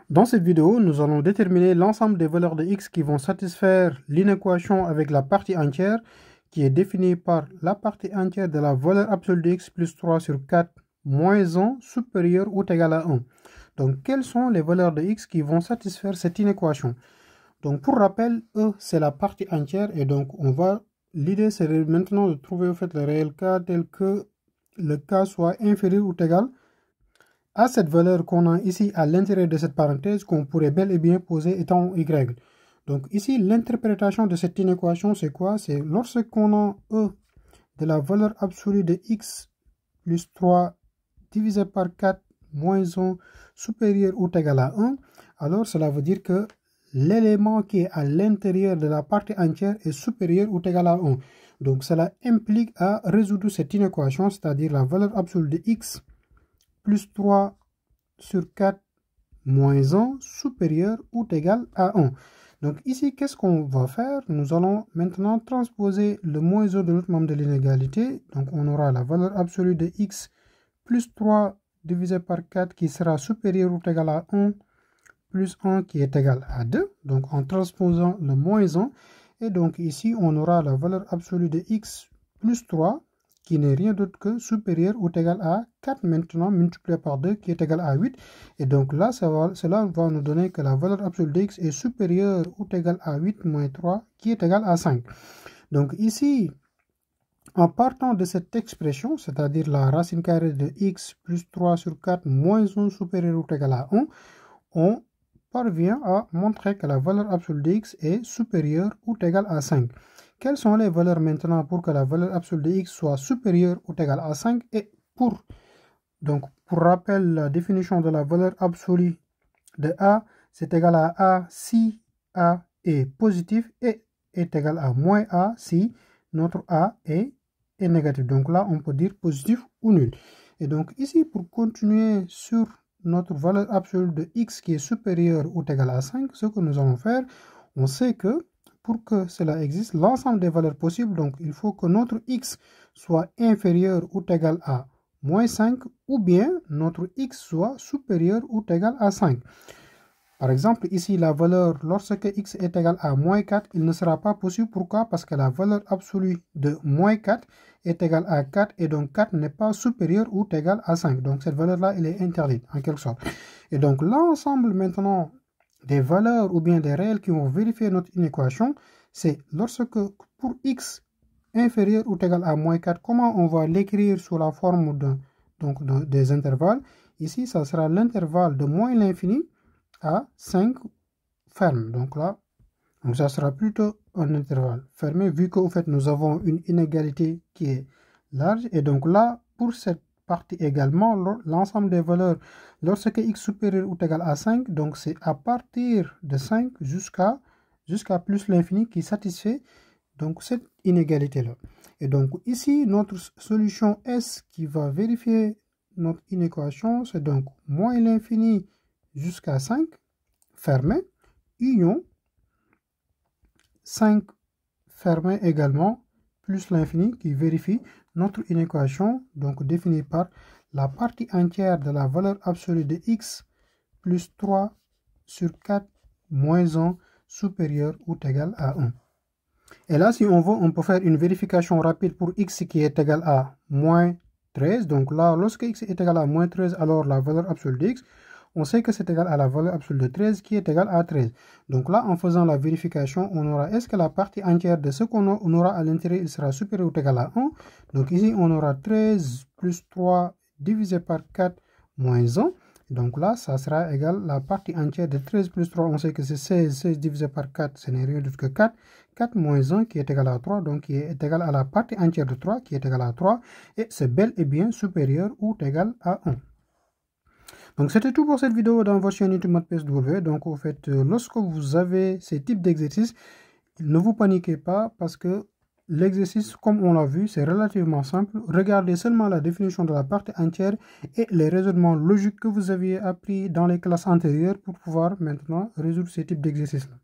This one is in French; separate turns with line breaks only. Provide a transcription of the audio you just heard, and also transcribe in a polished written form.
Dans cette vidéo, nous allons déterminer l'ensemble des valeurs de x qui vont satisfaire l'inéquation avec la partie entière qui est définie par la partie entière de la valeur absolue de x plus 3 sur 4 moins 1 supérieur ou égal à 1. Donc, quelles sont les valeurs de x qui vont satisfaire cette inéquation? Donc, pour rappel, E, c'est la partie entière et donc l'idée c'est maintenant de trouver le réel k tel que le k soit inférieur ou égal à cette valeur qu'on a ici à l'intérieur de cette parenthèse qu'on pourrait bel et bien poser étant y. Donc ici, l'interprétation de cette inéquation, c'est quoi? C'est lorsqu'on a E de la valeur absolue de x plus 3 divisé par 4 moins 1 supérieur ou égal à 1, alors cela veut dire que l'élément qui est à l'intérieur de la partie entière est supérieur ou égal à 1. Donc cela implique à résoudre cette inéquation, c'est-à-dire la valeur absolue de x plus 3 sur 4 moins 1 supérieur ou égal à 1. Donc ici, qu'est-ce qu'on va faire? Nous allons maintenant transposer le moins 1 de l'autre membre de l'inégalité. Donc on aura la valeur absolue de x plus 3 divisé par 4 qui sera supérieur ou égal à 1 plus 1 qui est égal à 2. Donc en transposant le moins 1. Et donc ici, on aura la valeur absolue de x plus 3 qui n'est rien d'autre que supérieur ou égal à 4 maintenant multiplié par 2 qui est égal à 8. Et donc là, cela va nous donner que la valeur absolue de x est supérieure ou égal à 8 moins 3 qui est égal à 5. Donc ici, en partant de cette expression, c'est-à-dire la racine carrée de x plus 3 sur 4 moins 1 supérieur ou égal à 1, on parvient à montrer que la valeur absolue de x est supérieure ou égale à 5. Quelles sont les valeurs maintenant pour que la valeur absolue de x soit supérieure ou égale à 5? Et pour rappel, la définition de la valeur absolue de a, c'est égal à a si a est positif et est égal à moins a si notre a est négatif. Donc là, on peut dire positif ou nul. Et donc ici, pour continuer sur notre valeur absolue de x qui est supérieure ou égale à 5, ce que nous allons faire, on sait que pour que cela existe, l'ensemble des valeurs possibles, donc il faut que notre x soit inférieur ou égal à moins 5 ou bien notre x soit supérieur ou égal à 5. Par exemple, ici, la valeur, lorsque x est égal à moins 4, il ne sera pas possible. Pourquoi? Parce que la valeur absolue de moins 4 est égale à 4 et donc 4 n'est pas supérieur ou égal à 5. Donc cette valeur-là, elle est interdite en quelque sorte. Et donc l'ensemble maintenant des valeurs ou bien des réels qui vont vérifier notre inéquation, c'est lorsque pour x inférieur ou égal à moins 4, comment on va l'écrire sous la forme des intervalles? Ici, ça sera l'intervalle de moins l'infini à 5 ferme. Donc là, ça sera plutôt un intervalle fermé vu qu'en fait nous avons une inégalité qui est large. Et donc là, pour cette partie également, l'ensemble des valeurs, lorsque x supérieur ou égal à 5, donc c'est à partir de 5 jusqu'à plus l'infini qui satisfait donc cette inégalité-là. Et donc ici, notre solution S qui va vérifier notre inéquation, c'est donc moins l'infini jusqu'à 5, fermé, union, 5 fermé également, plus l'infini qui vérifie notre inéquation, donc définie par la partie entière de la valeur absolue de x plus 3 sur 4 moins 1 supérieur ou égal à 1. Et là, si on veut, on peut faire une vérification rapide pour x qui est égal à moins 13. Donc là, lorsque x est égal à moins 13, alors la valeur absolue de x, on sait que c'est égal à la valeur absolue de 13 qui est égale à 13. Donc là, en faisant la vérification, on aura, est-ce que la partie entière de ce qu'on aura à l'intérieur, il sera supérieur ou égal à 1? Donc ici, on aura 13 plus 3 divisé par 4 moins 1. Donc là, ça sera égal à la partie entière de 13 plus 3. On sait que c'est 16. 16 divisé par 4, ce n'est rien d'autre que 4. 4 moins 1 qui est égal à 3, donc qui est égal à la partie entière de 3 qui est égal à 3. Et c'est bel et bien supérieur ou égal à 1. Donc c'était tout pour cette vidéo dans votre chaîne YouTube MathPSW. Donc en fait, lorsque vous avez ces types d'exercices, ne vous paniquez pas parce que l'exercice, comme on l'a vu, c'est relativement simple. Regardez seulement la définition de la partie entière et les raisonnements logiques que vous aviez appris dans les classes antérieures pour pouvoir maintenant résoudre ces types d'exercices-là.